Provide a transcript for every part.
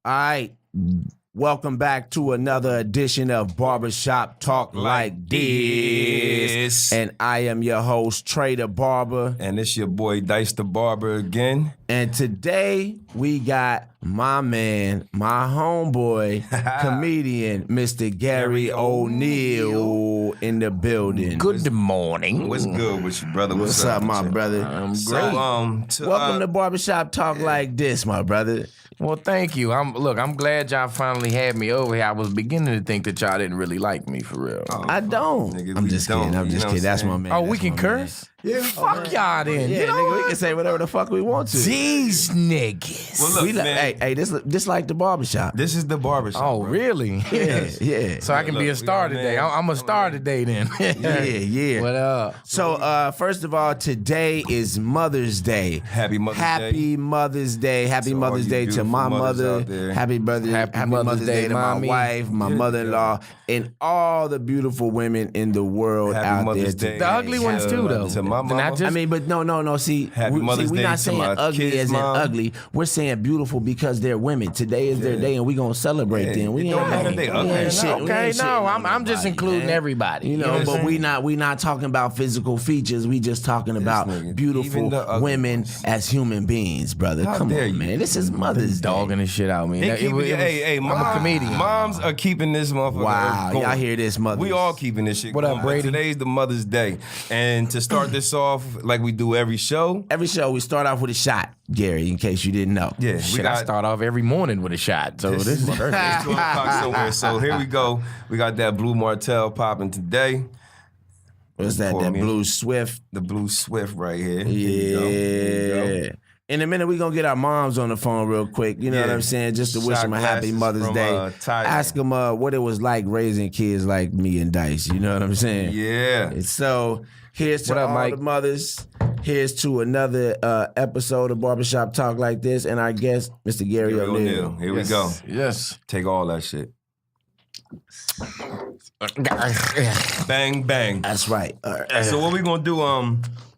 All right. Welcome back to another edition of Barbershop Talk Like This. And I am your host, Trey the Barber. And it's your boy, Dice the Barber again. And today we got my man, my homeboy, comedian, Mr. Gary O'Neal in the building. Good morning. What's good with you, brother? What's up, my brother? I'm great. Welcome to Barbershop Talk Like This, my brother. Well, thank you. I'm glad y'all finally had me over here. I was beginning to think that y'all didn't really like me for real. I don't. Nigga, I'm we just don't, kidding. I'm you just know kidding. what I'm That's my saying? man. Oh, That's we can my curse? Man. Fuck y'all then. Yeah, You know nigga, what? we can say whatever the fuck we want to. These niggas. Well, look, man. Hey, this like the barbershop. This is the barbershop. Oh, bro. really? Yeah. So I can be a star today. I'm a star today then. Yeah. What up? So, first of all, today is Mother's Day. Happy Mother's Day. Happy Mother's Day. Happy To all Mother's you Day to beautiful my mothers mother. out there. Happy Mother's Day to mommy. my wife, my mother-in-law, and all the beautiful women in the world Happy out Mother's there Day. today. The ugly ones too, though. To my mama. Not just- I mean, but no. See, Happy Mother's we're Day not to saying my ugly kids' as in mom. ugly. We're saying beautiful because they're women. Today is their day, and we're gonna celebrate them. We it don't matter if they ugly or not. Okay, no, I'm just including everybody. You know, what but I'm we not talking about physical features. We just talking about nigga, beautiful even the ugly women ones. as human beings, brother. How Come dare on, you. man. This is Mother's Day. dogging this shit out, man. They It keep was- it, hey, I'm mom, a comedian. Moms are keeping this motherfucker Wow, going. y'all hear this, mothers? We all keeping this shit What up, going. But Brady? today's the Mother's Day. And to start this off, like we do every show, Every show we start off with a shot, Gary. In case you didn't know. yeah, Shit, I start off every morning with a shot, so this is perfect. It's 12 o'clock somewhere. So here we go. We got that Blue Martell popping today. What's that? Pour That me Blue Swift. The Blue Swift right here. Here you go. Here you Yeah. go. In a minute, we're going to get our moms on the phone real quick. You know what Yeah. I'm saying? Just to wish Shot them a happy glasses Mother's from, Day. Thailand. Ask them what it was like raising kids like me and Dice. You know what I'm saying? Yeah. And so here's to What up, all Mike? the mothers. Here's to another episode of Barbershop Talk Like This. And our guest, Mr. Gary Gary O'Neal. O'Neal. Here we go. Yes. Take all that shit. Bang, bang. That's right. All right. So what we gonna do?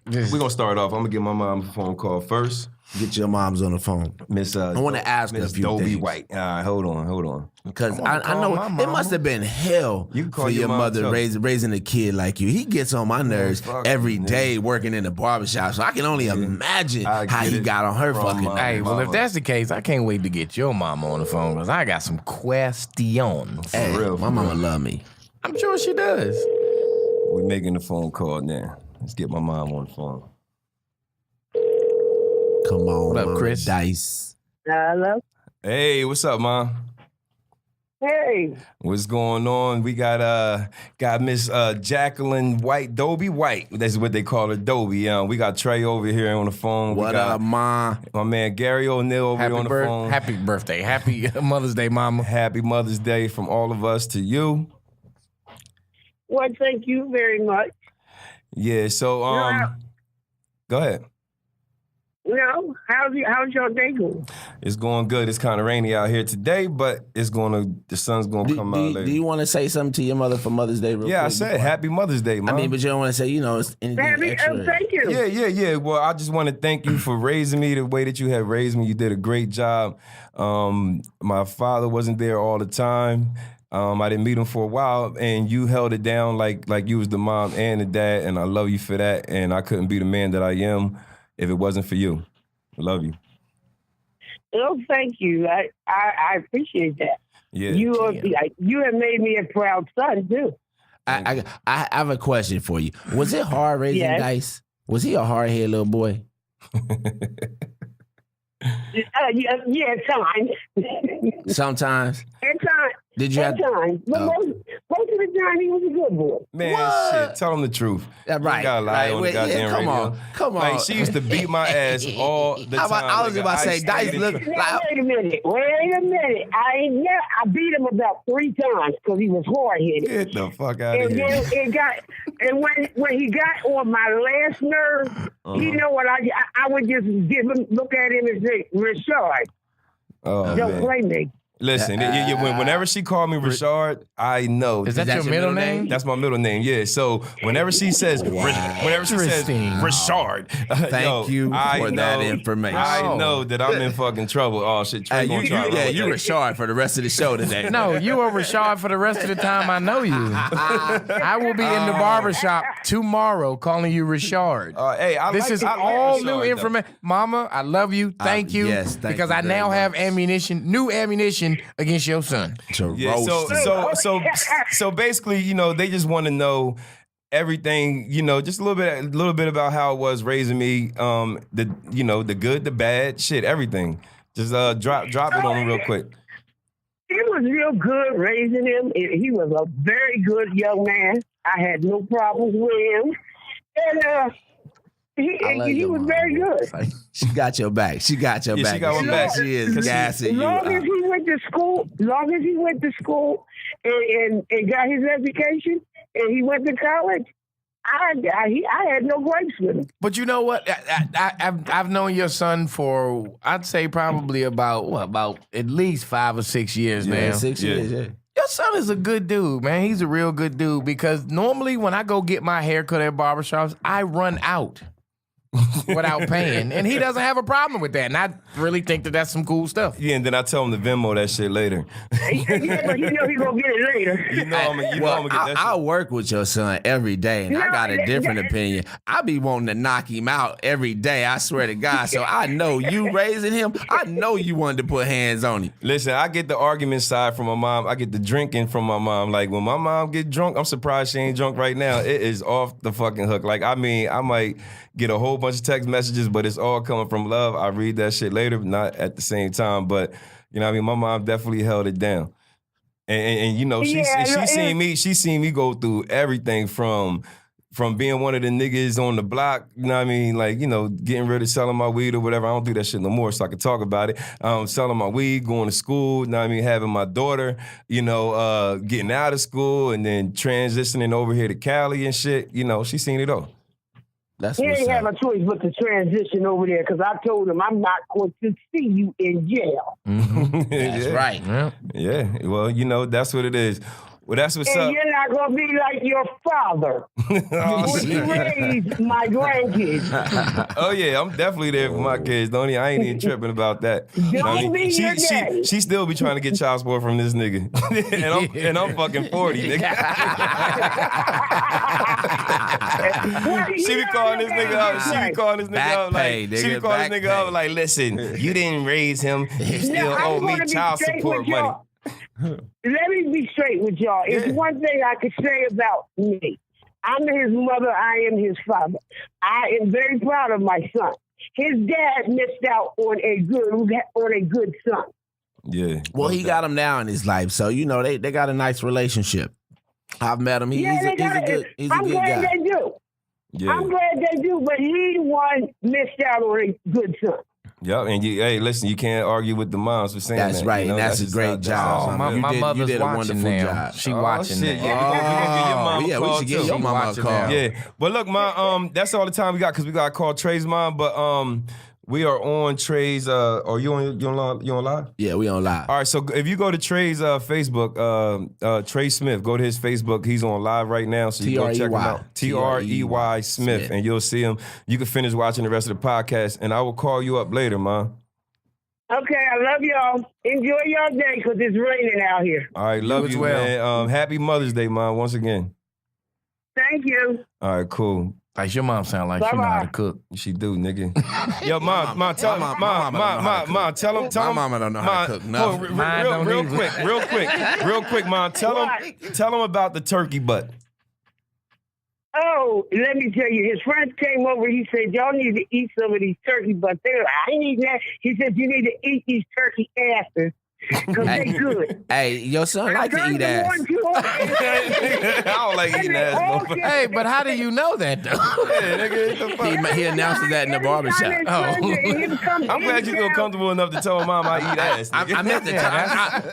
We gonna start off. I'm gonna give my mom a phone call first. Get your moms on the phone. Miss, I want to ask her a Miss few Dobie things. White. All right, hold on. Because I'm gonna I call know my it mama. must have been hell You can call for your your mom, mother too. raising a kid like you. He gets on my nerves fuck every you, day working in the barbershop. So I can only imagine I how get he it got on her from fucking my- nerves. Hey, well, if Mama. that's the case, I can't wait to get your mama on the phone because I got some questions. Hey, For real, my for mama real. love me. I'm sure she does. We're making the phone call now. Let's get my mom on the phone. Come on, What up, Mama Chris? Dice. Hello. Hey, what's up, Mom? Hey. What's going on? We got Miss Jacqueline White, Dobie White. That's what they call her, Dobie. We got Trey over here on the phone. What we got up, Ma? my man Gary O'Neal over here on the phone. Happy birthday. Happy Mother's Day, mama. Happy Mother's Day from all of us to you. Well, thank you very much. Yeah, so go ahead. How's your day going? It's going good. It's kind of rainy out here today, but the sun's gonna come out later. Do you want to say something to your mother for Mother's Day real Yeah, I quick said before Happy Mother's Day, I Mom. mean, but you don't want to say, it's anything extra. Thank you. Yeah. Well, I just want to thank you for raising me the way that you have raised me. You did a great job. My father wasn't there all the time. I didn't meet him for a while, and you held it down like you was the mom and the dad, and I love you for that. And I couldn't be the man that I am if it wasn't for you. I love you. Oh, thank you. I appreciate that. Yeah. You have made me a proud son too. I have a question for you. Was it hard raising Yes. Dice? Was he a hard-headed little boy? Yeah, at times. Sometimes. At times. Did you have? At times. But Oh. most of the time, he was a good boy. Man, What? shit, tell him the truth. Yeah, right. You gotta lie Right, on wait, the goddamn yeah, come radio. on, come on. Like, she used to beat my ass all the time. I was nigga. about to say, stayed Dice in- look Now, like. wait a minute. I beat him about 3 times because he was hard-headed. Get the fuck out of And here. then when he got on my last nerve, you know what I would just look at him and say, Rashard, Oh, don't man. play me. Listen, whenever she called me Rashard, I know. Is that your middle name? That's my middle name, yeah. So whenever she says, Rashard, Thank you for that information. I know that I'm in fucking trouble. Oh shit, Trey gonna try to you're Rashard for the rest of the show today. No, you are Rashard for the rest of the time I know you. I will be in the barbershop tomorrow calling you Rashard. Hey, This is all new information. Mama, I love you. Thank you. Yes, thank because you I very now much. have new ammunition against your son. Yeah, so basically, they just want to know everything, just a little bit about how it was raising me, the good, the bad, shit, everything. Just drop it on him real quick. It was real good raising him. He was a very good young man. I had no problems with him. And he was very good. She got your back. She got your back. She got my back. She is gassing you. Long as he went to school and got his education and he went to college, I had no gripes with him. But you know what? I've known your son for, I'd say probably about at least 5 or 6 years now. 6 years, yeah. Your son is a good dude, man. He's a real good dude because normally when I go get my hair cut at barbershops, I run out without paying. And he doesn't have a problem with that. And I really think that that's some cool stuff. Yeah, and then I tell him to Venmo that shit later. Yeah, but he's going to get it later. I'm gonna get that I shit. work with your son every day, and I got a different opinion. I be wanting to knock him out every day, I swear to God. So I know you raising him, I know you wanted to put hands on him. Listen, I get the argument side from my mom. I get the drinking from my mom. Like, when my mom get drunk, I'm surprised she ain't drunk right now. It is off the fucking hook. Like, I mean, I might get a whole bunch of text messages, but it's all coming from love. I read that shit later, not at the same time. But, you know what I mean? My mom definitely held it down. And she seen me go through everything from being one of the niggas on the block, you know what I mean? Like, getting rid of selling my weed or whatever. I don't do that shit no more, so I can talk about it. Selling my weed, going to school, you know what I mean? Having my daughter, getting out of school and then transitioning over here to Cali and shit. She seen it all. That's He what's didn't up. have a choice but to transition over there because I told him I'm not going to see you in jail. That's right. Yeah. Yeah, well, that's what it is. Well, that's what's And up. you're not going to be like your father. You raised my grandkids. Oh yeah, I'm definitely there for my kids, don't he? I ain't even tripping about that. Don't be your daddy. She still be trying to get child support from this nigga, and I'm fucking 40, nigga. She be calling this nigga up. She be calling this nigga Back up pay, like, nigga, she be calling this back nigga up like, listen, you didn't raise him. You still Now, owe I'm me gonna be child straight support with money. y'all. Let me be straight with y'all. It's one thing I could say about me. I'm his mother. I am his father. I am very proud of my son. His dad missed out on a good son. Yeah. Well, he got him now in his life, so they got a nice relationship. I've met him. He's a good I'm glad guy. they do. Yeah. I'm glad they do, but he one missed out on a good son. Yep, and hey, listen, you can't argue with the moms for saying That's that. right, and that's a just great not- job. Oh, my You mother's did a watching wonderful now. job. She watching shit, now. yeah, we gonna give your mom a yeah, we call, should give too. your mama a watching call. now. Yeah, but look, that's all the time we got because we got to call Trey's mom. But we are on Trey's. Are you on live? Yeah, we on live. All right, so if you go to Trey's Facebook, Trey Smith, go to his Facebook. He's on live right now, so you go check him out. Trey Smith, and you'll see him. You can finish watching the rest of the podcast, and I will call you up later, man. Okay, I love y'all. Enjoy your day because it's raining out here. All right, love as you, well. man. Happy Mother's Day, man, once again. Thank you. All right, cool. Like your mom sound like she know how to cook. She do, nigga. Yo, mom, tell him, mom, tell him. My mama don't know how to cook nothing. Real quick, mom, tell him about the turkey butt. Oh, let me tell you, his friends came over. He said, y'all need to eat some of these turkey butts. They were like, I ain't eating that. He said, you need to eat these turkey asses because they good. Hey, your son like to eat ass. I don't like eating ass, motherfucker. Hey, but how do you know that though? Yeah, nigga, what the fuck? He announces that in the barbershop. I'm glad you feel comfortable enough to tell mom I eat ass. I meant the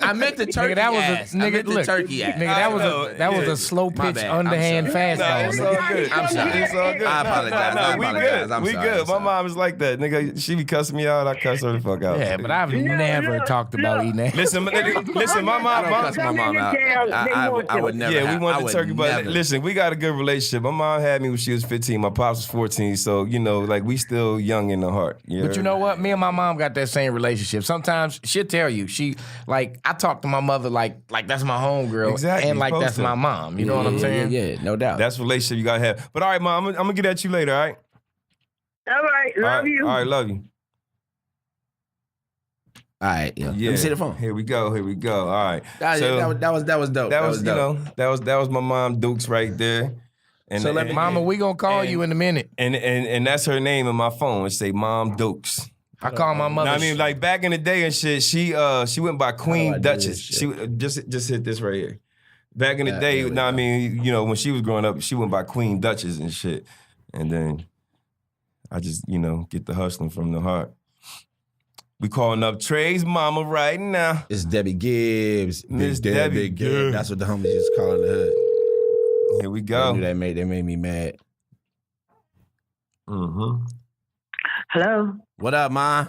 I meant the turkey Nigga, that was ass. a I nigga. meant the Look, turkey ass. nigga, that was a slow pitch, bad. I'm underhand sorry. fastball. It's nigga. all good. I'm sorry. It's all good. I apologize. Nah, I we apologize. good. I'm We sorry. good. I'm My sorry. mom is like that, nigga. She be cussing me out. I cuss her the fuck out. Yeah, but I've never talked about eating now. Listen, my mom. I don't cuss my mom out. I would never. Yeah, we want the turkey, but never. listen, we got a good relationship. My mom had me when she was 15. My pops was 14. So, like we still young in the heart. But you know what? Me and my mom got that same relationship. Sometimes she'll tell you, I talk to my mother like that's my homegirl. Exactly. And like that's my mom. You know what I'm saying? Yeah, no doubt. That's the relationship you got to have. But all right, Mom, I'm going to get at you later, all right? All right, love you. All right, love you. All right, yeah. Let me see the phone. Here we go. All right. That was dope. That was dope. That was my mom Dukes right there. And, Mama, we gonna call you in a minute. And that's her name in my phone. It say Mom Dukes. I call my mother. Now, I mean, like back in the day and shit, she went by Queen Duchess. She just hit this right here. Back in the day, now I mean, when she was growing up, she went by Queen Duchess and shit. And then I just, get the hustling from the heart. We calling up Trey's mama right now. It's Debbie Gibbs. Miss Debbie Gibbs. That's what the homies used to call in the hood. Here we go. They made me mad. Mm-hmm. Hello. What up, Ma?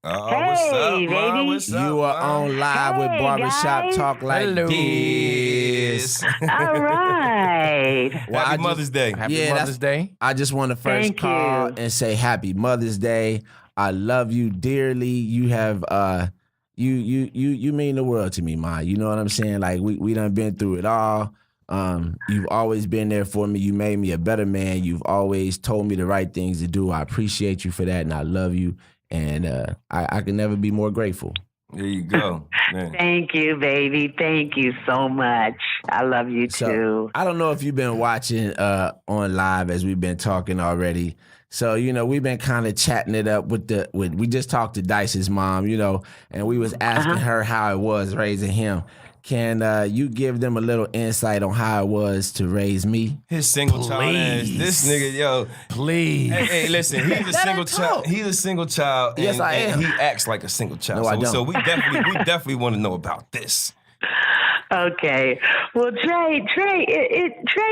Hey, what's up, baby. Ma? What's up, You are Ma? on live with Hey, Barbershop guys. Talk like Hello. this. All right. Well, Happy Mother's Day. Happy Yeah, Mother's Day. I just want to first Thank call you. and say Happy Mother's Day. I love you dearly. You have you mean the world to me, Ma. You know what I'm saying? Like we done been through it all. You've always been there for me. You made me a better man. You've always told me the right things to do. I appreciate you for that, and I love you. And I can never be more grateful. There you go. Man. Thank you, baby. Thank you so much. I love you So too. I don't know if you've been watching on live as we've been talking already. So, we've been kind of chatting it up with we just talked to Dice's mom, and we was asking her how it was raising him. Can you give them a little insight on how it was to raise me? His single child ass. This nigga, yo. Please. Hey, listen, he's a single child. He's a single child. Yes, I am. And he acts like a single child. No, I don't. So we definitely want to know about this. Okay. Well, Trey,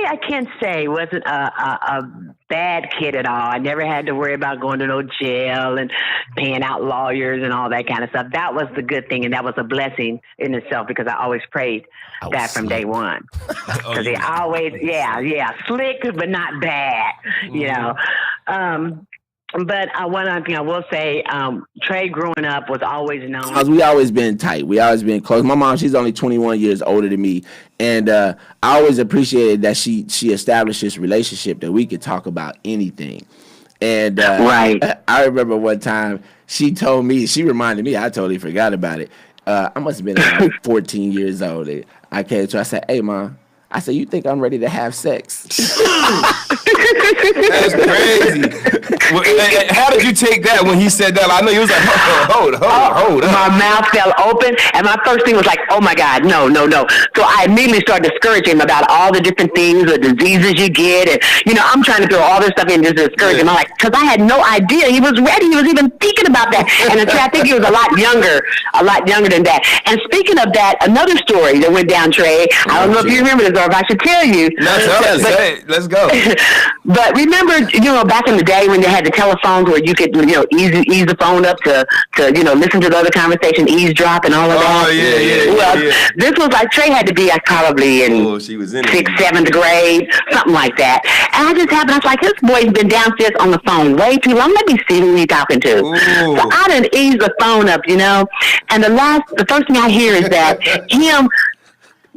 I can't say wasn't a bad kid at all. I never had to worry about going to no jail and paying out lawyers and all that kind of stuff. That was the good thing, and that was a blessing in itself because I always prayed that from day one. Because he always, slick but not bad, But one thing I will say, Trey growing up was always known. Because we always been tight. We always been close. My mom, she's only 21 years older than me. And I always appreciated that she established this relationship that we could talk about anything. And Right. I remember one time she reminded me, I totally forgot about it. I must have been like 14 years old. I came to her, I said, "Hey, Mom," I said, "You think I'm ready to have sex?" That's crazy. How did you take that when he said that? I know he was like, hold up. My mouth fell open, and my first thing was like, oh my God, no. So I immediately started discouraging him about all the different things, the diseases you get, and, I'm trying to throw all this stuff in just to discourage him. I'm like, because I had no idea he was ready. He was even thinking about that. And I think he was a lot younger than that. And speaking of that, another story that went down, Trey, I don't know if you remember this or if I should tell you. Let's go. But remember, back in the day when they had the telephones where you could, ease the phone up to listen to the other conversation, eavesdrop and all of that. Oh, yeah. Well, this was like Trey had to be like probably in she was in 6th, 7th grade, something like that. And I was like, this boy's been downstairs on the phone way too long. Let me see who he's talking to. Ooh. So I didn't ease the phone up, and the first thing I hear is that him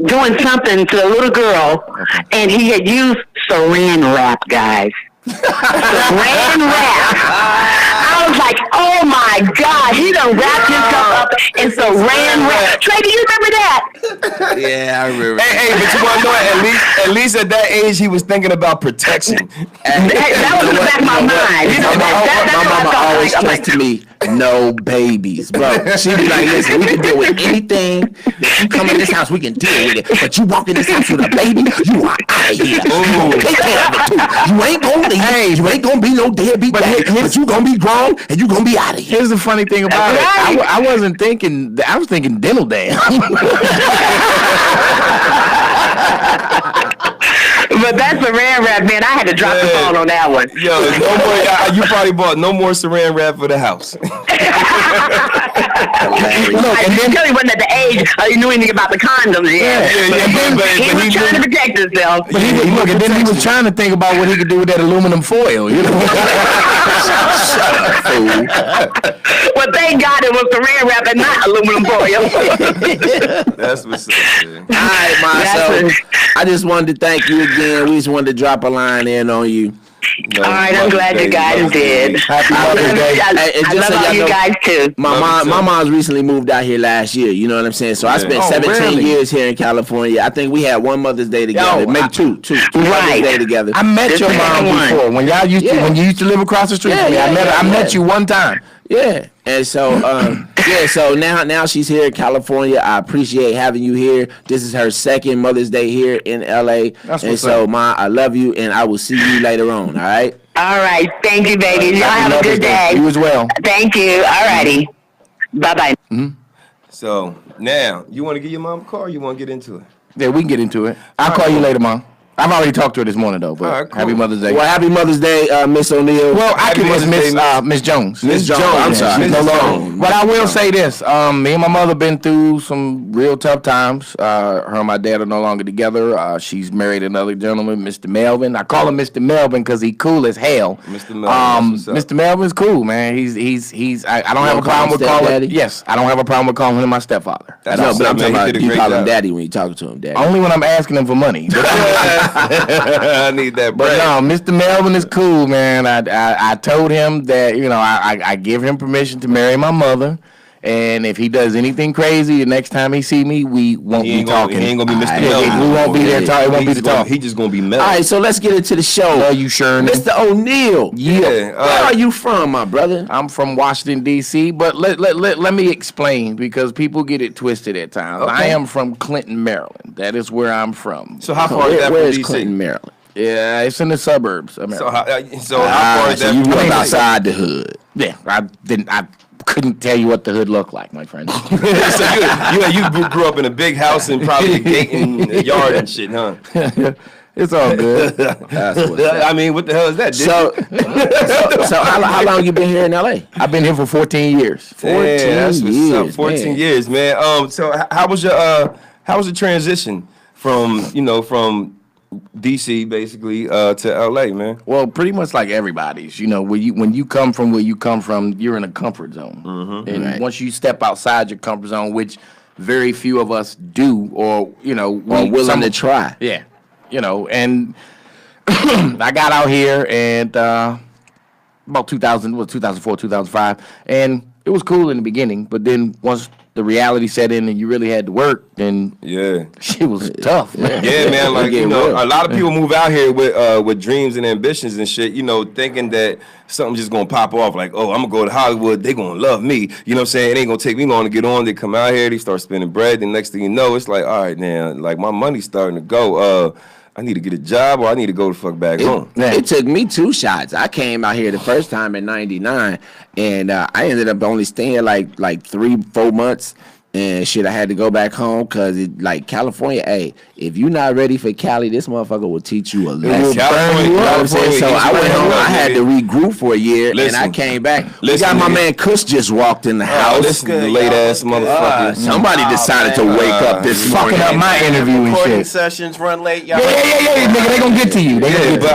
doing something to a little girl, and he had used saran wrap, guys. Saran wrap. I was like, oh my God, he done wrapped himself up in saran wrap. Trey, do you remember that? Yeah, I remember. Hey, but you want to know, at least at that age, he was thinking about protection. That was in the back of my mind. My mama always stressed to me, no babies, bro. She be like, listen, we can deal with anything. If you come in this house, we can deal with it. But you walk in this house with a baby, you are out of here. Take care of it too. You ain't gonna leave. You ain't gonna be no deadbeat dad, but you gonna be grown and you gonna be out of here. Here's the funny thing about it. I wasn't thinking. I was thinking dental dam. But But that's Saran wrap, man. I had to drop the ball on that one. Yo, no more. You probably bought no more Saran wrap for the house. And then Kelly wasn't at the age he knew anything about the condoms yet. He was trying to protect himself. But and then he was trying to think about what he could do with that aluminum foil. You know? Well, thank God it was Saran wrap and not aluminum foil. That's what's up, man. All right, Marcel. I just wanted to thank you again. We just wanted to drop a line in on you. All right, I'm glad you guys did. Happy Mother's Day. I love all you guys too. My mom's recently moved out here last year. You know what I'm saying? So I spent 17 years here in California. I think we had one Mother's Day together, maybe two Mother's Day together. I met your mom before when y'all used to when you used to live across the street from me. I met you one time. Yeah, and so so now she's here in California. I appreciate having you here. This is her second Mother's Day here in LA. And so, Ma, I love you, and I will see you later on. All right. All right, thank you, babies. Y'all have a good day. You as well. Thank you. All righty. Bye-bye. So now, you want to give your mom a call? Or you want to get into it? Yeah, we can get into it. I'll call you later, Mom. I've already talked to her this morning, though. But right, cool. Happy Mother's Day. Well, happy Mother's Day, Miss O'Neal. Well, I can Mother's miss Day, Miss Jones. Miss Jones. I'm sorry. She's no Miss longer. Jones. But I will say this: me and my mother been through some real tough times. Her and my dad are no longer together. She's married another gentleman, Mr. Melvin. I call him Mr. Melvin because he's cool as hell. Mr. Melvin, Mr. Melvin's cool, man. He's. I don't have a problem with calling. Yes, I don't have a problem with calling him my stepfather. That's No, what's but up, I'm man. talking He about did a you great call him job. daddy when you talking to him, daddy. Only when I'm asking him for money. I need that But bread. no, Mr. Melvin is cool, man. I told him that, I give him permission to marry my mother. And if he does anything crazy, the next time he see me, we won't be talking. He ain't gonna be Mr. Yeah, Melvin. We won't be there talking. It won't be the talk. He just gonna be Melvin. All right, so let's get into the show. Love you, Sherman. Mr. O'Neal. Yeah. Where are you from, my brother? I'm from Washington, D.C., but let me explain because people get it twisted at times. Okay. I am from Clinton, Maryland. That is where I'm from. So how far is that Where from is DC? Clinton, Maryland? Yeah, it's in the suburbs of So Maryland. how far is So that you from live DC? outside the hood. Yeah, I couldn't tell you what the hood looked like, my friend. So you grew up in a big house and probably a gate and a yard and shit, huh? It's all good. That's what's up. I mean, what the hell is that? So how long you been here in LA? I've been here for 14 years. 14 that's what's up. years, 14 man. years, man. So how was the transition from DC basically to LA, man? Well, pretty much like everybody's. When you come from where you come from, you're in a comfort zone. And once you step outside your comfort zone, which very few of us do, or willing to try. Yeah, and I got out here and about 2004, 2005, and it was cool in the beginning, but then once the reality set in and you really had to work, then Yeah. shit was tough, man. Yeah, man. Like, Get real. a lot of people move out here with dreams and ambitions and shit, thinking that something's just gonna pop off. Like, oh, I'm gonna go to Hollywood. They gonna love me. You know what I'm saying? It ain't gonna take me long to get on. They come out here, they start spending bread. The next thing you know, it's like, all right, now, like my money's starting to go. I need to get a job or I need to go the fuck back home. It took me 2 shots. I came out here the first time in '99, and I ended up only staying like 3-4 months. And shit, I had to go back home because California, hey, if you're not ready for Cali, this motherfucker will teach you a lesson. California, You know what I'm saying? So I went home, I had to regroup for a year, and I Listen. came back. We Listen, got my nigga. man Kush just walked in the house. This late ass motherfucker. Somebody decided to wake up this morning. Fucking up my interview and Recording shit. sessions run late, y'all. Yeah, nigga, they gonna get to you. They gonna Yeah, get to but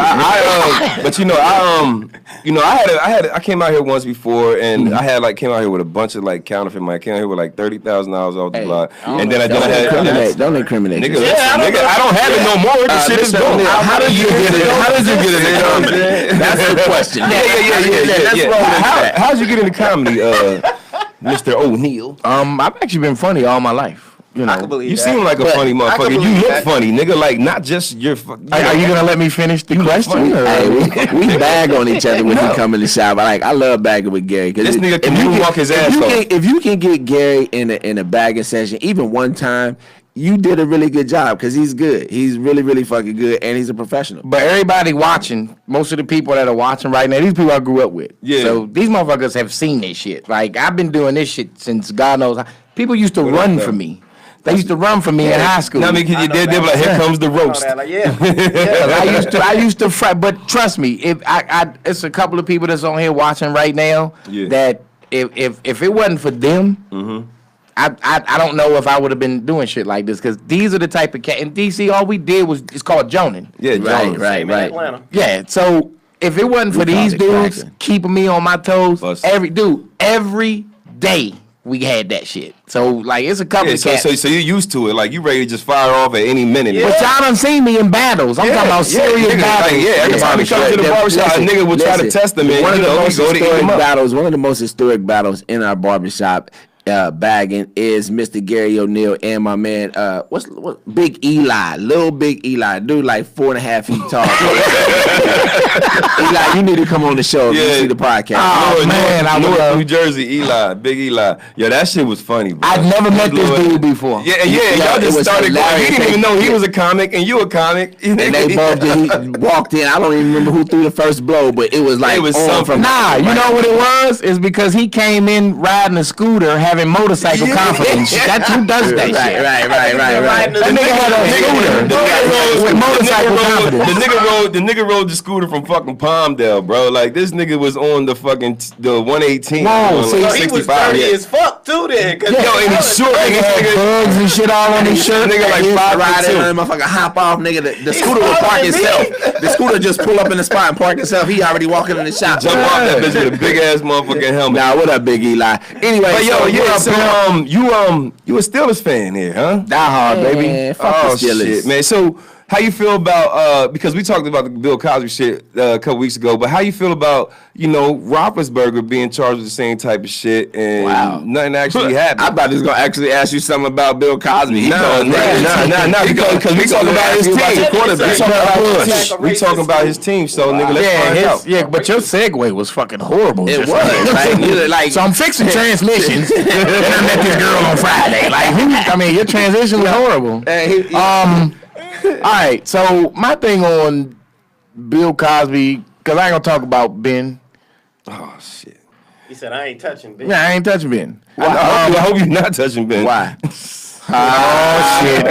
I came out here once before, and I had came out here with a bunch of counterfeit money. I came out here with $30,000 off the block, and then I had. Don't incriminate. Nigga, yourself. listen, nigga, I don't have it no more. The shit is Mr. gone. O'Neal, how did you get it? How did you get it? You know what I'm saying? That's the question. Yeah. How'd you get into comedy, Mr. O'Neal? I've actually been funny all my life. I can believe You that. seem like a funny I can motherfucker. You believe look that. funny, nigga. Like not just your. Are you gonna let me finish the question? or- Hey, we bag on each other when we come in the shop. I love bagging with Gary. This nigga can moonwalk his ass off. If you can get Gary in a bagging session, even one time, you did a really good job because he's good. He's really, really fucking good, and he's a professional. But everybody watching, most of the people that are watching right now, these people I grew up with. Yeah. So these motherfuckers have seen this shit. Like I've been doing this shit since God knows. People used to run for me. They used to run for me in high school. I mean, they be like, here comes the roast. Like, yeah. I used to fry, but trust me, if it's a couple of people that's on here watching right now that if it wasn't for them, I don't know if I would have been doing shit like this, because these are the type of cat in DC. All we did was it's called joning. Yeah, right. Atlanta. Yeah, so if it wasn't for these dudes keeping me on my toes, every day we had that shit. So like it's a couple of cats. So you're used to it. Like you ready to just fire off at any minute. Yeah. But y'all done seen me in battles. I'm talking about serious battles. Like, every time we come to the barbershop, a nigga will try to test them. One of the most historic battles. One of the most historic battles in our barbershop. Bagging is Mr. Gary O'Neal and my man, what's Big Eli, little Big Eli, dude like 4.5 feet tall. Eli, you need to come on the show if you see the podcast. Oh man, I love New Jersey, Eli, Big Eli. Yo, that shit was funny, bro. I'd never met this dude before. Yeah, y'all just started going. He didn't even know he was a comic and you a comic. And they both he walked in. I don't even remember who threw the first blow, but it was like it was something. Nah, you know what it was? It's because he came in riding a scooter, having motorcycle confidence. That's who does that shit. Right. That nigga had a scooter with motorcycle confidence. The nigga rode the scooter from fucking Palmdale, bro. Like this nigga was on the fucking the 118. Whoa, So he was dirty as fuck too then. Yo, and he's short. He had bugs and shit all on his shirt. Nigga like 5'2". And the motherfucker hop off, nigga. The scooter will park itself. The scooter just pull up in the spot and park itself. He already walking in the shop. Jump off that bitch with a big ass motherfucking helmet. Nah, what up, Big Eli? Anyway, but you a Steelers fan here, huh? Die hard, baby. Fuck the Steelers. Shit, man. So how you feel about because we talked about the Bill Cosby shit a couple weeks ago, but how you feel about Roethlisberger being charged with the same type of shit and nothing actually happened? I thought he was gonna actually ask you something about Bill Cosby. No, because we talking about his team. We talking about his team, so nigga, let's find out. Yeah, but your segue was fucking horrible. It was like so I'm fixing transmissions, and I met this girl on Friday. Like, your transition was horrible. All right, so my thing on Bill Cosby, because I ain't gonna talk about Ben. Oh shit! He said I ain't touching Ben. Yeah, I ain't touching Ben. I hope you're not touching Ben. Why? Oh shit!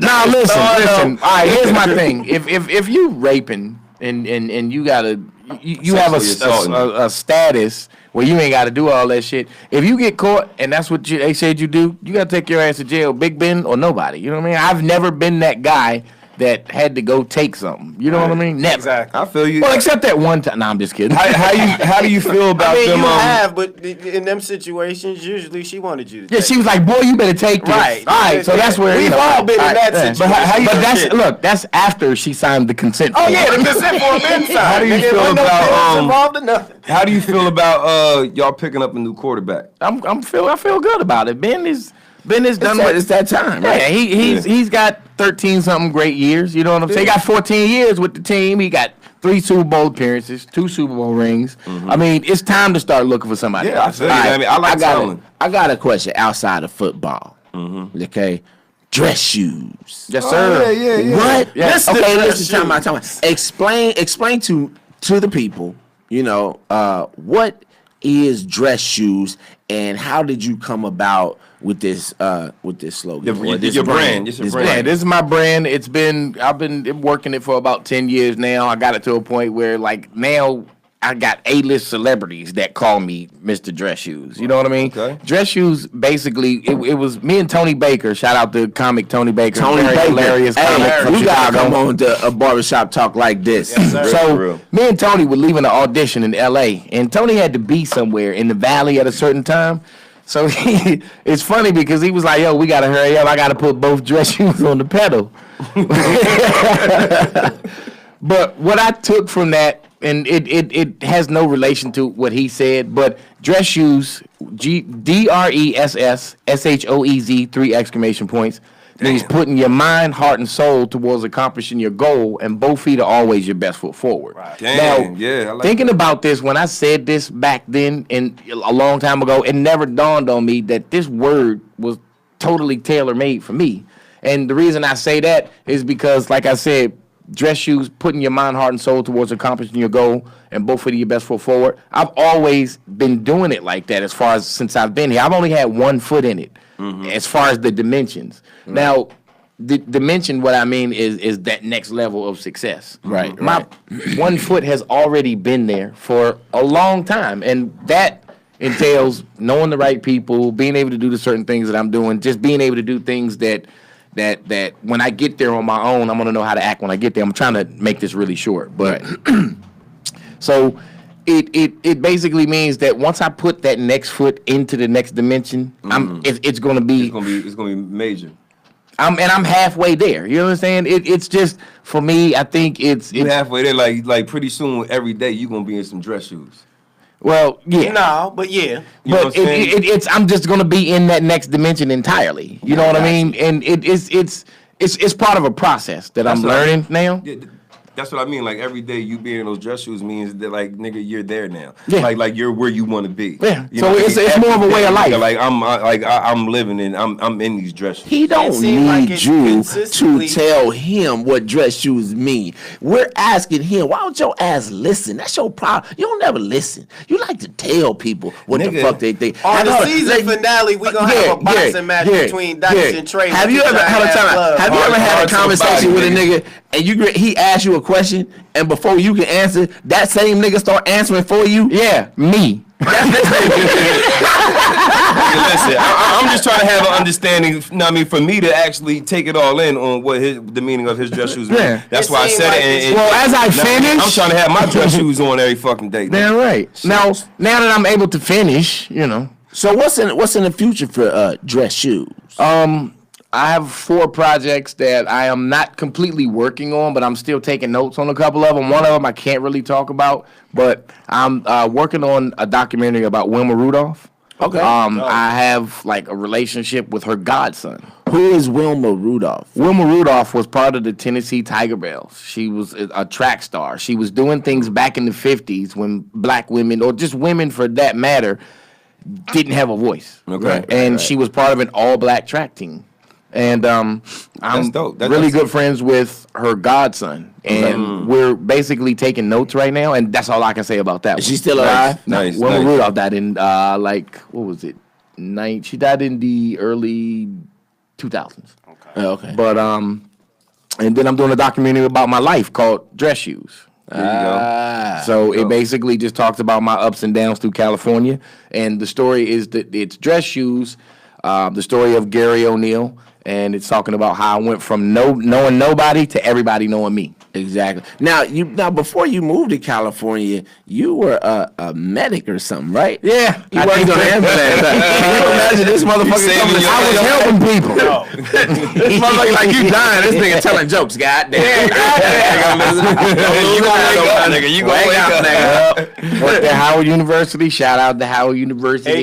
Now listen. All right, here's my thing. If you raping and you gotta you have a status where you ain't got to do all that shit. If you get caught and that's what they said you do, you got to take your ass to jail, Big Ben or nobody. You know what I mean? I've never been that guy that had to go take something. You know what I mean? Never. Exactly. I feel you. Well, except that one time. Nah, I'm just kidding. How do you feel about them? You have, but in them situations, usually she wanted you to. Yeah, she was like, "Boy, you better take this." Right. All right. So that's where we've all been in that situation. But that's after she signed the consent form. Oh yeah, the consent form inside. How do you feel about involved in nothing? How do you feel about y'all picking up a new quarterback? I feel good about it. Ben is done. It's that time. Right? Yeah, he's got 13 something great years. You know what I'm saying? He got 14 years with the team. He got 3 Super Bowl appearances, 2 Super Bowl rings. I mean, it's time to start looking for somebody. Yeah, I feel you. I mean, I like Tomlin. I got a question outside of football. Okay, dress shoes. Yes, sir. Yeah. What? Yeah. Okay, listen. Time out. Explain to the people. What is dress shoes and how did you come about with this slogan? Your brand. Yeah, this is my brand. I've been working it for about 10 years now. I got it to a point where like now I got A-list celebrities that call me Mr. Dress Shoes. You know what I mean? Okay. Dress Shoes, basically, it was me and Tony Baker. Shout out to comic Tony Baker. Tony Very Baker. hilarious comic from You gotta Chicago. come on to a barbershop talk like this. Yes, sir. So me and Tony were leaving an audition in L.A. and Tony had to be somewhere in the Valley at a certain time. So it's funny because he was like, "Yo, we gotta hurry up. I gotta put both dress shoes on the pedal." But what I took from that, and it has no relation to what he said, but dress shoes, DRESS 3 exclamation points. Means putting your mind, heart, and soul towards accomplishing your goal, and both feet are always your best foot forward. Right. Damn, Now, I like thinking about this, when I said this back then and a long time ago, it never dawned on me that this word was totally tailor-made for me. And the reason I say that is because, like I said, dress shoes, putting your mind, heart, and soul towards accomplishing your goal, and both putting your best foot forward. I've always been doing it like that. As far as since I've been here, I've only had one foot in it. As far as the dimensions. Now, the dimension, what I mean is that next level of success. Right. My one foot has already been there for a long time, and that entails knowing the right people, being able to do the certain things that I'm doing, just being able to do things that when I get there on my own, I'm gonna know how to act when I get there. I'm trying to make this really short, but so it basically means that once I put that next foot into the next dimension, it's gonna be major. I'm halfway there. You know what I'm saying? It's just for me. I think it's halfway there. Like pretty soon, every day you're gonna be in some dress shoes. Well, yeah. No, but yeah. You know But it's I'm just gonna be in that next dimension entirely. You know what I mean? And it's part of a process that I'm learning now. Yeah, that's what I mean. Like every day you being in those dress shoes means that like nigga you're there now. Yeah. Like you're where you want to be. Yeah. You So know, it's more of a way of life. Like I'm living in I'm in these dress shoes. He don't seem like need it's you to consistently- tell him what dress shoes mean. We're asking him, why don't your ass listen? That's your problem. You don't never listen. You like to tell people what the Nigga. fuck they think. On the Hold on, season finale, we gonna have a boxing match between Dice and Trey. Have you ever have you ever had a conversation with a nigga and he asks you a question and before you can answer, that same nigga start answering for you? Yeah, me. Listen, I'm just trying to have an understanding. You know what I mean, for me to actually take it all in on what the meaning of his dress shoes mean. Yeah. That's It why I seemed said like it. Well, as I finish, I'm trying to have my dress shoes on every fucking day. Damn right. Now that I'm able to finish, you know. So what's in the future for dress shoes? I have 4 projects that I am not completely working on, but I'm still taking notes on a couple of them. One of them I can't really talk about, but I'm working on a documentary about Wilma Rudolph. Okay. I have like a relationship with her godson. Who is Wilma Rudolph? Wilma Rudolph was part of the Tennessee Tiger Bells. She was a track star. She was doing things back in the 50s when black women, or just women for that matter, didn't have a voice. Okay. And she was part of an all-black track team. And I'm dope. really good friends with her godson. And we're basically taking notes right now, and that's all I can say about that. Is she still alive? Nice. Wilma Rudolph died in, what was it? She died in the early 2000s. Okay. But, and then I'm doing a documentary about my life called Dress Shoes. There you go. So it basically just talks about my ups and downs through California. And the story is that it's Dress Shoes, the story of Gary O'Neill. And it's talking about how I went from knowing nobody to everybody knowing me. Exactly. Now before you moved to California, you were a medic or something, right? Yeah. You worked on an ambulance. Can you imagine this motherfucker coming? I was helping people. This motherfucker like you dying. This nigga telling jokes. Goddamn. You gonna wake up, nigga. Worked at Howard University. Shout out to Howard University.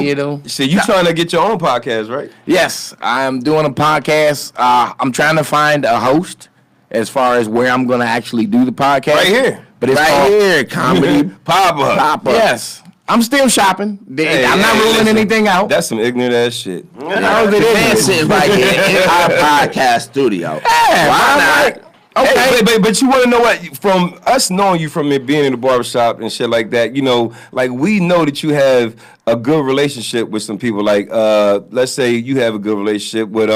You know. So you trying to get your own podcast, right? Yes, I'm doing a podcast. I'm trying to find a host as far as where I'm going to actually do the podcast. Right here. But it's Right called here, comedy Papa. Papa. Yes. I'm still shopping. I'm not ruling listen, anything out. That's some ignorant ass shit. How is it Man ignorant? sitting right here in our podcast studio. Why not? Okay, but you want to know what? From us knowing you from it being in the barbershop and shit like that, you know, like we know that you have a good relationship with some people. Like, let's say you have a good relationship with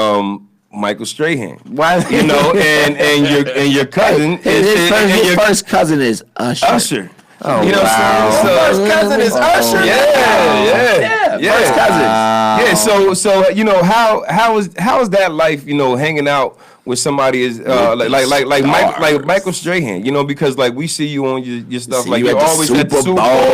Michael Strahan. Why? You know, and your cousin His first cousin is Usher. Usher. Oh, You know what I'm saying? So, First cousin is Usher. Yeah. First cousin. Yeah. So you know how is that life? You know, hanging out with somebody is like Michael Strahan. You know, because like we see you on your stuff. See Like you you're at the always at the Super Super Bowls.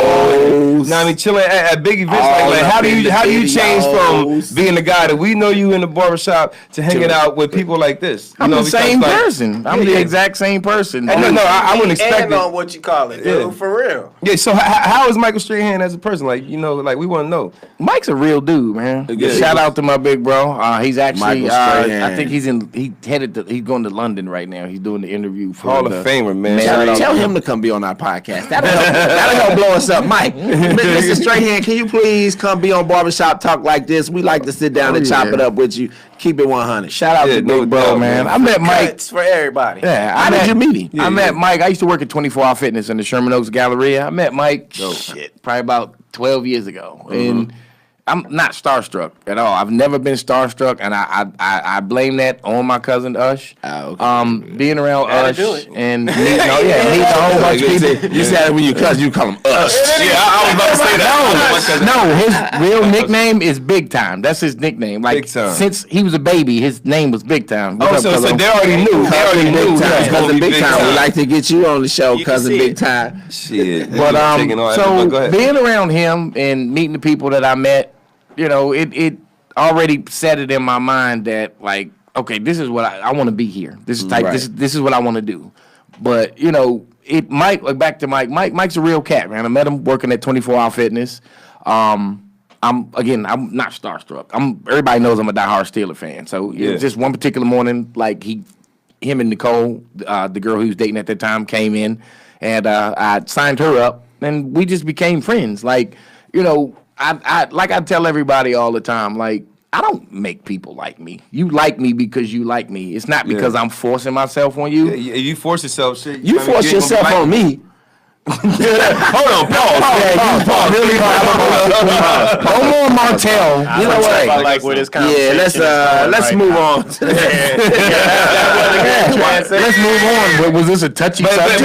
Bowl. Now I mean, chilling at big events. All Like up how do in you the change videos. from being the guy that we know you in the barbershop to hanging out with people like this? I'm you know, the because, same like, person. I'm the exact same person. No, I wouldn't expect And it. on what you call it, dude, Yeah. for real. Yeah, so how is Michael Strahan as a person? Like, you know, like we want to know. Mike's a real dude, man. Yeah. Shout out to my big bro. He's actually, Michael Strahan. I think he headed headed to. He's going to London right now. He's doing the interview for Hall the of Famer, man. Tell him to come be on our podcast. That'll help blow us up. Mike, Mr. Strahan, can you please come be on Barbershop Talk like this? We like to sit down and chop it up with you. Keep it 100. Shout out to Big Bro, man. I met Mike. It's for everybody. Yeah, How did you meet him? I met Mike. I used to work at 24 Hour Fitness in the Sherman Oaks Galleria. I met Mike probably about 12 years ago. And I'm not starstruck at all. I've never been starstruck, and I blame that on my cousin Ush. Oh, okay. Being around Ush do it. and meeting a whole bunch of people. You said when you cousin, you call him Ush. Yeah, I was about to say that. No, his real nickname is Big Time. That's his nickname. Like Big Time. since he was a baby, his name was Big Time. What's up, So cousin? they already knew. They already knew. Cousin Big Time. We like to get you on the show, You can Cousin see Big it. Time. Shit. But Go so ahead. being around him and meeting the people that I met, you know, it already set it in my mind that like, okay, this is what I want to be here. This is type. Right. This is what I want to do. But you know, Mike. Like back to Mike. Mike's a real cat, man. I met him working at 24 Hour Fitness. I'm not starstruck. Everybody knows I'm a diehard Steeler fan. So it was just one particular morning, like him and Nicole, the girl he was dating at that time, came in, and I signed her up, and we just became friends. Like, you know, I tell everybody all the time, like, I don't make people like me. You like me because you like me. It's not because I'm forcing myself on you. Yeah, you force yourself, shit. You force yourself on me. Hold on, pause. Really hard. No more Martell. You know what? I like where this conversation Let's move on. Let's move on. Was this a touchy subject?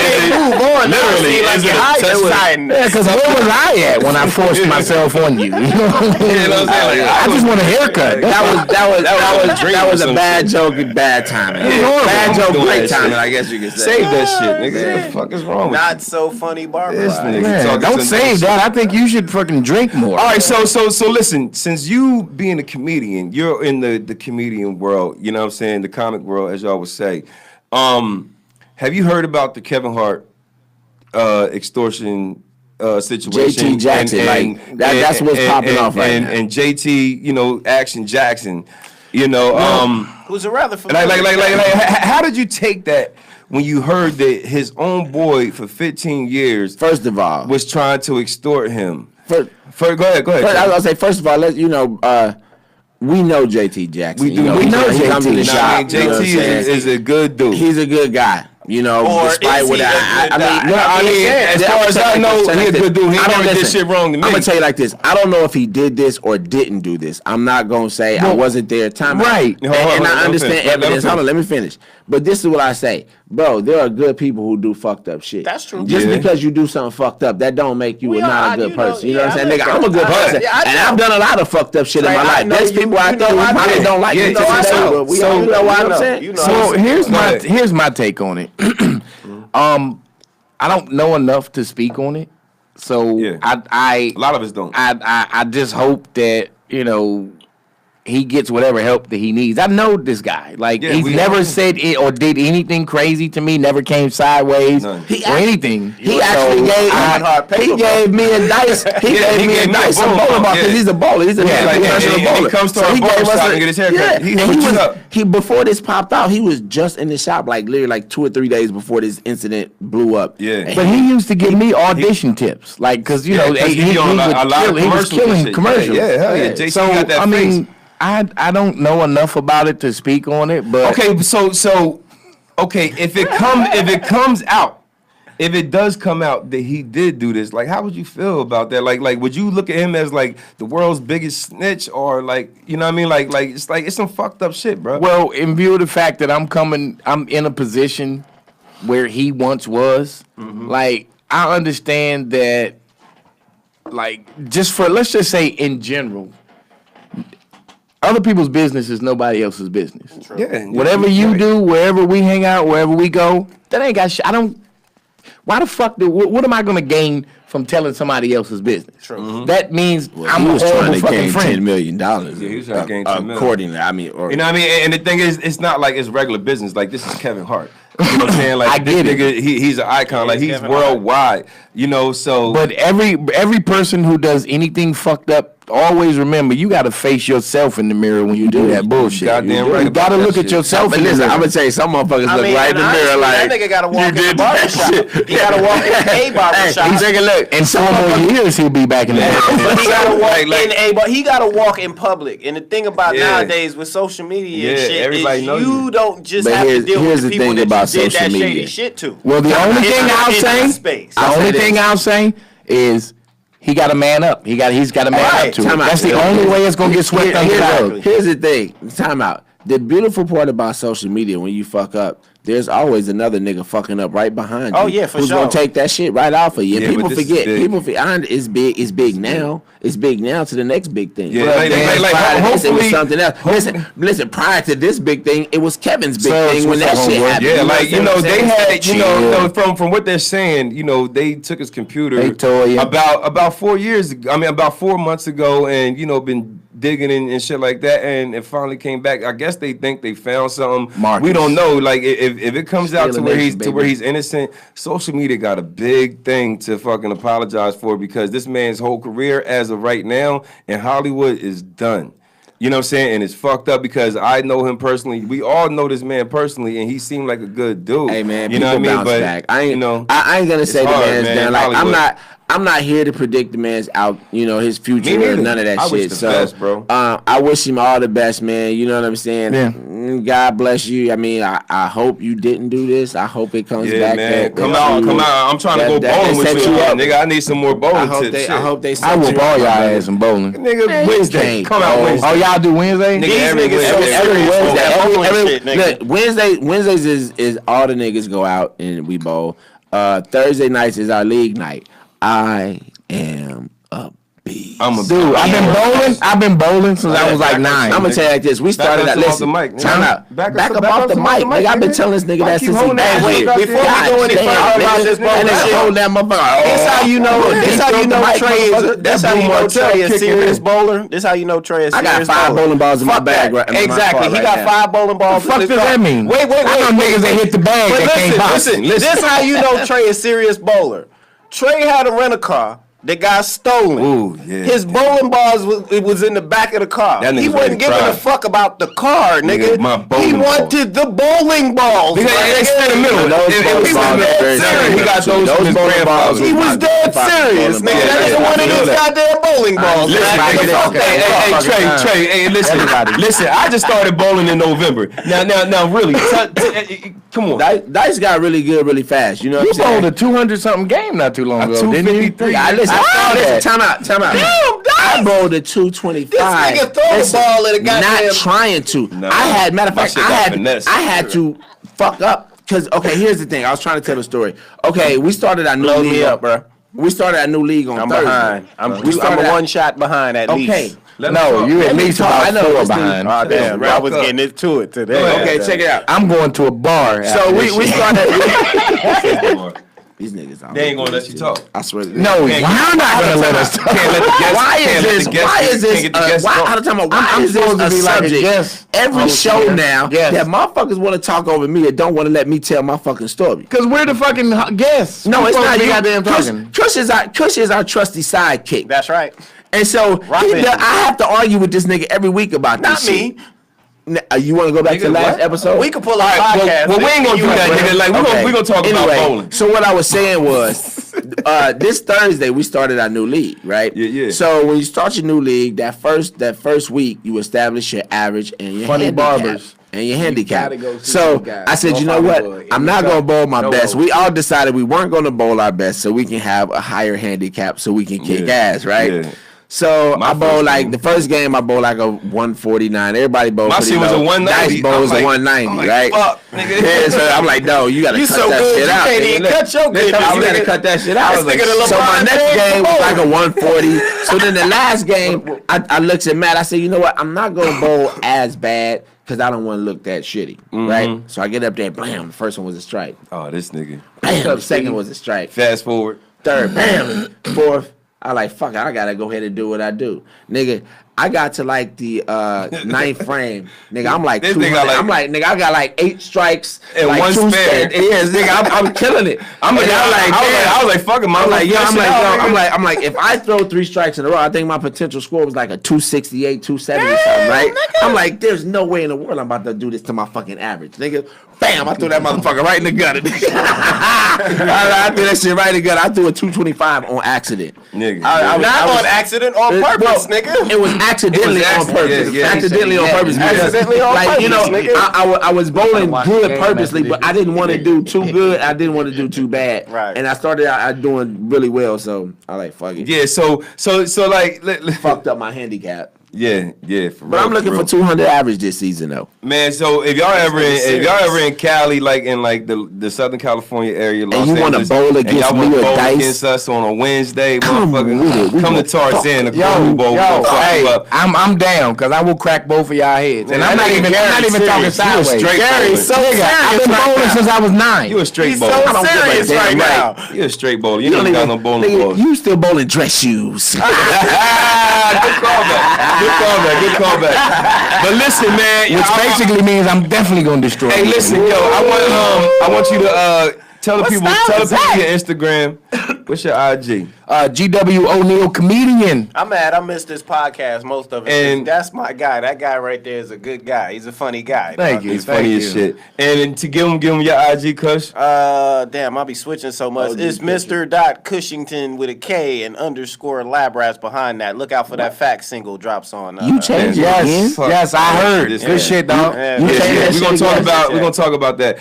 Literally, is it a touching? Yeah, because where was I at when I forced myself on you? You know what I'm saying? I just want a haircut. That was a bad joke and bad timing. Bad joke, great timing, I guess you could say. Save that shit, nigga. What the fuck is wrong with Not so funny barber. this nigga? Man, Talking don't to save that. I think you should fucking drink more. All right, so listen, since you being a comedian, you're in the comedian world, you know what I'm saying, the comic world, as y'all would say. Have you heard about the Kevin Hart extortion situation? JT Jackson, that's what's popping off right now. And JT, you know, Action Jackson, you know, Who's a rather familiar. like, how did you take that when you heard that his own boy for 15 years First of all, was trying to extort him? first, Go ahead. I was gonna say, first of all, we know JT Jackson. We do. You We know he comes to the JT. shop. You know what I'm JT saying? is a good dude. He's a good guy. You know, Or despite is what he a good guy? I mean, as far as I know, he a good dude. He I don't never did listen. shit wrong to me. I'm gonna tell you like this. I don't know if he did this or didn't do this. I'm not gonna say I wasn't there. Time out. Right. And, Hold on, and let I him understand finish. Let him evidence. Hold on, finish. let me finish. But this is what I say, bro. There are good people who do fucked up shit. That's true. Just Yeah. because you do something fucked up, that don't make you We not are- a good you know, person. You know what I'm saying, yeah, nigga? I'm a good I- person, yeah, I and know. I've done a lot of fucked up shit in Trey, my I life. know There's you- people out you there know who I probably know. don't like Yeah, me. you know So I know. but we So- all know what I'm you saying. know, you So ahead. here's my take on it. I don't know enough to speak on it, so Yeah. I A lot of us don't. I just hope that, you know, he gets whatever help that he needs. I know this guy. Like, Yeah, he's we never know. said it or did anything crazy to me, never came sideways None. or anything. He actually gave me a dice. He gave me a dice a bowling ball because he's a bowler. He's a professional and bowler. he comes to So our he gave barbershop us and get his haircut. Yeah, He and hooked you up. he before this popped out, he was just in the shop like literally like 2 or 3 days before this incident blew up. Yeah. And But he used to give me audition tips, like, because you know 'cause he he on would a lot of kill, he was commercials and killing shit. commercials. Yeah, hell yeah. JC So got that I face. mean, I don't know enough about it to speak on it, but Okay, so okay, if it comes out, if it does come out that he did do this, like, how would you feel about that? Like would you look at him as like the world's biggest snitch, or like, you know what I mean? Like it's some fucked up shit, bro. well, in view of the fact that I'm in a position where he once was, like, I understand that, like, let's just say in general, other people's business is nobody else's business. yeah, Whatever you do, wherever we hang out, wherever we go, that ain't got shit. Why the fuck what am I gonna gain from telling somebody else's business? True. That means I'm he a was trying horrible to fucking gain friend. $10 million. Yeah, he was trying to gain $10 million. Accordingly, I mean, or, You know what I mean? And the thing is, it's not like it's regular business. Like, this is Kevin Hart. You know what I'm saying? Like, I this get it. nigga, he's an icon. Like, he's Kevin Hart. worldwide. You know, so But every person who does anything fucked up always remember you got to face yourself in the mirror when you do that bullshit. Goddamn right You got to about look that at shit. yourself. But in the listen, mirror. I'm gonna tell you, some motherfuckers I look mean, right in the and mirror honestly, like that nigga gotta walk in did the barbershop. He gotta walk in a barbershop. He's taking a look. In 4 more years, he'll be back in the But he gotta walk Like- in but he gotta walk in public. And the thing about Yeah. nowadays with social media and Yeah, shit everybody is know you you. don't just But have to here's- deal here's with the the people thing that about you did social that shady media. shit to. Well, the only It's thing not I'll in say, that space. the only thing I'll say is he got to man up. He's got to man Right. up to it. Time out. That's the only way it's gonna get swept under the rug. Here's the thing. Time out. The beautiful part about social media, when you fuck up, there's always another nigga fucking up right behind you. Oh, yeah, for who's sure. gonna take that shit right off of you. Yeah, And people but this is forget. big. People forget. It's big. It's big now. It's big now to the next big thing. Yeah, But like- then like, prior to this, it was hopefully- something else. Listen. Prior to this big thing, it was Kevin's big So, thing when that what's shit up, happened. Yeah, like what I'm they saying? had, Chill. from what they're saying, they took his computer They tore you. about 4 years ago. I mean, about 4 months ago, and been digging and shit like that, and it finally came back. I guess they think they found something. Marcus. We don't know. Like if it comes out to Stealing where nation, baby. he's innocent, social media got a big thing to fucking apologize for, because this man's whole career as of right now in Hollywood is done. You know what I'm saying? And it's fucked up because I know him personally. We all know this man personally, and he seemed like a good dude. Hey man, you know what I mean? bounce But back. I ain't, I I ain't gonna say the hard, man's man, down. Like Hollywood. I'm not here to predict the man's out. His future Me or neither. none of that I shit. wish the So, best, bro. I wish him all the best, man. You know what I'm saying? Yeah. God bless you. I mean, I hope you didn't do this. I hope it comes Yeah, back. man. that Come you- out. I'm trying to go that bowling with set you, you up. nigga. I need some more I bowling hope tips. they. shit. I hope they. I set will you ball up, y'all man. ass in bowling. Nigga, Man, you Wednesday. can't Come out bowl. Wednesday. Oh, y'all do Wednesday? Nigga, These every niggas Wednesday. so Every serious Wednesday, on bowling every shit, nigga. look, Wednesdays is all the niggas go out and we bowl. Thursday nights is our league night. I am a beast. I'm a Dude, I've been bowling since I was like 9. I'm gonna tell you like this. We started us at off the listen. mic, nigga. Time out. Back Back us up up off the mic, nigga. I've been nigga. telling this nigga Why that keep since holding that Hey, shit wait, up before there? we go any damn, further about nigga. this bowling That nigga shit, hold that motherfucker. This how you know. This how you know Trey is. This how you know Trey is serious bowler. This how you know Trey is I serious got 5 bowler. bowling balls in my Fuck bag that. right in my Exactly. car He right got now. 5 bowling balls. The fuck in his does car. that mean? Wait. I know niggas that hit the bag But that can't box. listen. This how you know Trey is serious bowler. Trey had a rent-a-car that got stolen. Ooh, yeah. His bowling balls was in the back of the car. That He nigga's wasn't ready to giving cry. a fuck about the car, nigga. my bowling He balls. wanted the bowling balls. Nigga, my it's nigga. in the middle. Those If bowling he was balls dead are very serious, serious. he got those Those from his bowling grandfather. balls He was dead serious, nigga. That nigga wanted his goddamn bowling balls. Listen, back. nigga, Fuck that. Trey, hey, listen, listen. I just started bowling in November. Now, really, come on. Dice got really good really fast. You know You what I'm bowled saying? a 200-something game not too long ago, didn't you? 253. I listen. Time out. Damn, I bowled a 225. This nigga throw the ball at a goddamn- Not trying to. Nah, I had matter of my fact. shit got finesse. I had to fuck up because here's the thing. I was trying to tell the story. Okay, we started our new Load league. me up, bro. We started our new league on I'm Thursday. behind. I'm started a out- one shot behind at Okay. least. No, you at Let me least talk. I about know 4 this thing- behind. Oh, damn, bro. I was getting into it today. Go ahead. Okay, check it out. I'm going to a bar. So after we this shit. started. These niggas. They ain't gonna let you talk. I swear. No, you're not gonna let us talk. Can't let the guests. Why can't is let this? the guests- Why is can't this? get the guests Why? talk. I'm talking about why I'm is this supposed to a be like a subject guest every host show here. now Yes. that motherfuckers want to talk over me and don't want to let me tell my fucking story? Because we're the fucking guests. No, We're it's supposed not to be you. goddamn talking. Kush is our trusty sidekick. That's right. And so Robin. I have to argue with this nigga every week about Not this me. shit. You want to go back to Nigga, last what? episode? We could pull a All right, podcast. well, we ain't gonna do that, nigga. Like, we gonna talk about bowling. So what I was saying was, this Thursday we started our new league, right? Yeah. So when you start your new league, that first week you establish your average and your Funny handicap. barbers. And your handicap. gotta go see So these guys. I said, Go you know what? Hollywood. I'm not gonna bowl my No best. bowl. We all decided we weren't gonna bowl our best, so we can have a higher handicap, so we can kick Yeah. ass, right? Yeah. So My I bowled first like game. the first game. I bowled like a 149. Everybody bowled. My pretty shit was low. a 190. Dice bowls I'm a like- 190, I'm like, right? fuck, nigga. Yeah, so I'm like, no, you gotta You cut so that good, shit you out. can't nigga. even Look, cut your look, goodness, you gotta nigga. cut that shit out. This nigga the So my LeBron next James game was bowler. like a 140. So then the last game, I looked at Matt. I said, you know what? I'm not gonna bowl as bad because I don't want to look that shitty, right? So I get up there, bam. The first one was a strike. Oh, this nigga. Bam. The second was a strike. Fast forward. Third, bam. Fourth, I like, fuck it, I gotta go ahead and do what I do. Nigga, I got to like the ninth frame, nigga. I'm like, This nigga like- I'm like, nigga, I got like 8 strikes And like one 2 spare. Yes, nigga, I'm killing it. I was like, fuck him. I'm like, if I throw 3 strikes in a row, I think my potential score was like a 268, 270 something, right? I'm like, there's no way in the world I'm about to do this to my fucking average, nigga. Bam! I threw that motherfucker right in the gutter. I threw that shit right in the gutter. I threw a 225 on accident. Nigga. Not on accident, on purpose, nigga. It was accidentally on purpose. Yeah, accidentally on purpose. Accidentally on Like, purpose, you know, nigga. I was bowling good game purposely, after but I didn't want to do too good. I didn't want to do too bad. Right. And I started out doing really well, so I like, fuck it. Yeah, so like, Fucked up my handicap. yeah, for But real, I'm looking real. for 200 average this season, though. Man, so if y'all ever in Cali, like in like the Southern California area, Los And you wanna Angeles, bowl and against y'all me wanna with bowl dice? against us on a Wednesday, Come with it. motherfucker, We come to gonna Tarzan, the Yo, Groove Bowl, we gonna fuck you hey, up. I'm down because I will crack both of y'all heads, and I'm not nigga even Gary's talking serious. You a sideways. straight Gary's bowler. so serious. I've been bowling since I was 9. You a straight He's bowler. so I don't give a serious damn right right. now. You a straight bowler. You ain't got no bowling Nigga, balls. you still bowling dress shoes. Good callback. But listen, man. Which basically means I'm definitely gonna destroy. Hey, you. listen, yo. I want you to tell the people is that? your Instagram. What's your IG? GW O'Neal comedian. I'm mad I missed this podcast, most of it. And- That's my guy. That guy right there is a good guy. He's a funny guy. Thank dog. you. He's funny as shit. And to give him your IG, Kush. Damn, I'll be switching so much. It's Mr. Cushington with a K and underscore lab rats behind that. Look out for that fact single drops on. You changed it again? Yes, Fuck. yes, I heard. This Good man. shit, dog. Yeah, You yeah. changed that We're gonna shit talk again? about we're gonna talk about that.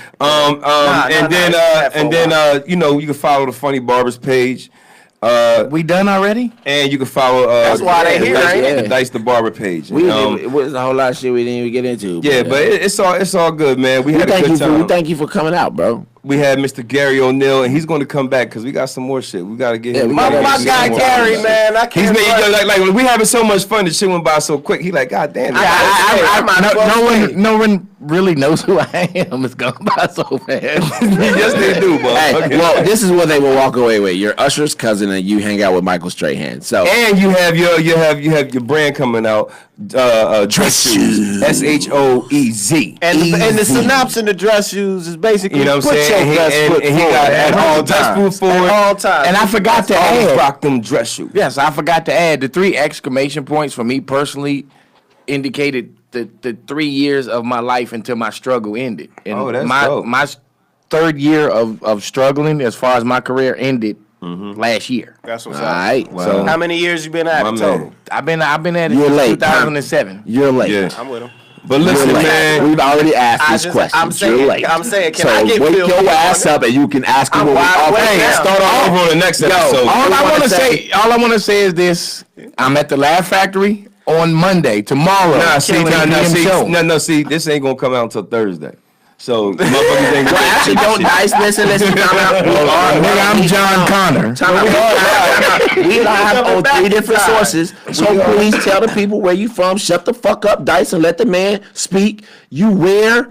You know, you can follow the Funny Barbers page. We done already? And you can follow That's why they here, ain't it? the Dice the Barber page. It was a whole lot of shit we didn't even get into. Yeah, but it's all good, man. We had a good time. We thank you for coming out, bro. We had Mr. Gary O'Neal, and he's going to come back because we got some more shit. We got to get him. we My gotta guy get some more Gary, shit. man. I He's can't. been, like we having so much fun. The shit went by so quick. He like, God damn. No one really knows who I am. It's gone by so fast. Yes, they do, bro. Hey, well, this is what they will walk away with. You're Usher's cousin, and you hang out with Michael Strahan. So, And you have your brand coming out, Dress Shoes, SHOEZ. And the synopsis in the dress shoes is basically You know what I'm put saying? your best foot And he got forward at all times. best foot forward. At all times. And I forgot to Always add. rock them dress shoes. Yes, I forgot to add the 3 exclamation points for me personally indicated the 3 years of my life until my struggle ended. And Oh, that's my dope. my 3rd year of struggling as far as my career ended last year. That's what's all up. right. Wow. So, How many years you been at My it total? man. I've been at it You're since late. 2007. you're late. Yeah. I'm with him. But listen, You're late. man. We've already asked I this just- question. I'm saying- you're late. I'm saying, can so I get wake filled your in ass on up, and you can ask him I'm when we wide off awake air. now. Start all over on the next episode. All I wanna want to say- say is this: I'm at the Laugh Factory on Monday, tomorrow. See, this ain't gonna come out until Thursday. So motherfuckers ain't Well, actually, don't dice this unless you come out. Nigga, I'm John Connor. We live on 3 different sources, so please tell the people where you from. Shut the fuck up, Dice, and let the man speak. You where?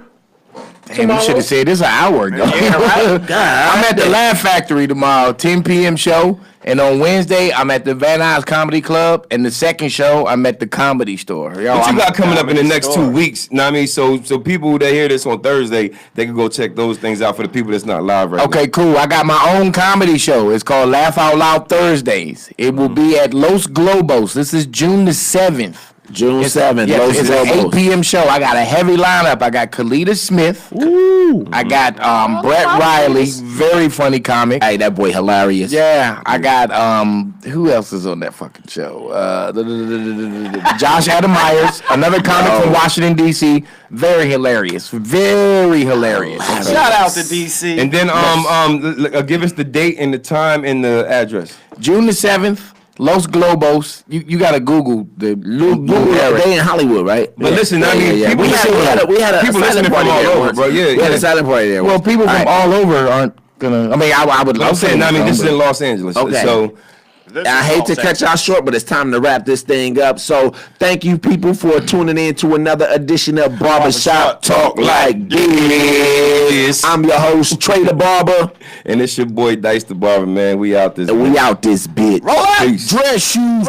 Damn, you should have said this an hour ago. Yeah, right. God, I'm at the Laugh Factory tomorrow, 10 p.m. show. And on Wednesday, I'm at the Van Nuys Comedy Club. And the second show, I'm at the Comedy Store. Yo, What you I'm- got coming up in the Comedy next Store. 2 weeks? Know what I mean? So people that hear this on Thursday, they can go check those things out for the people that's not live right Okay, cool. I got my own comedy show. It's called Laugh Out Loud Thursdays. It will be at Los Globos. This is June the 7th. June 7th. Yes, Los it's an 8 Lobos. p.m. show. I got a heavy lineup. I got Kalita Smith. Ooh. I got Brett Riley, very funny comic. Hey, that boy hilarious. Yeah, I got who else is on that fucking show? Josh Adam Myers, another comic from Washington D.C. Very hilarious, very hilarious. Shout out to DC. And then give us the date and the time and the address. June the 7th, Los Globos. You gotta Google the Google that. They in Hollywood, right? But listen, I mean, people we had a people silent listening party from all there over, once. bro. Yeah, we had yeah. a silent party there. Well, once. people from all over aren't gonna. I mean, I would love I'm saying, to I mean, this is come, in but- Los Angeles. Okay. So I hate to cut y'all short, but it's time to wrap this thing up. So thank you, people, for tuning in to another edition of Barbershop Talk Like This. I'm your host, Trey the Barber, and it's your boy Dice the Barber, man. We out this. and we out this bitch. Peace. Dress shoes.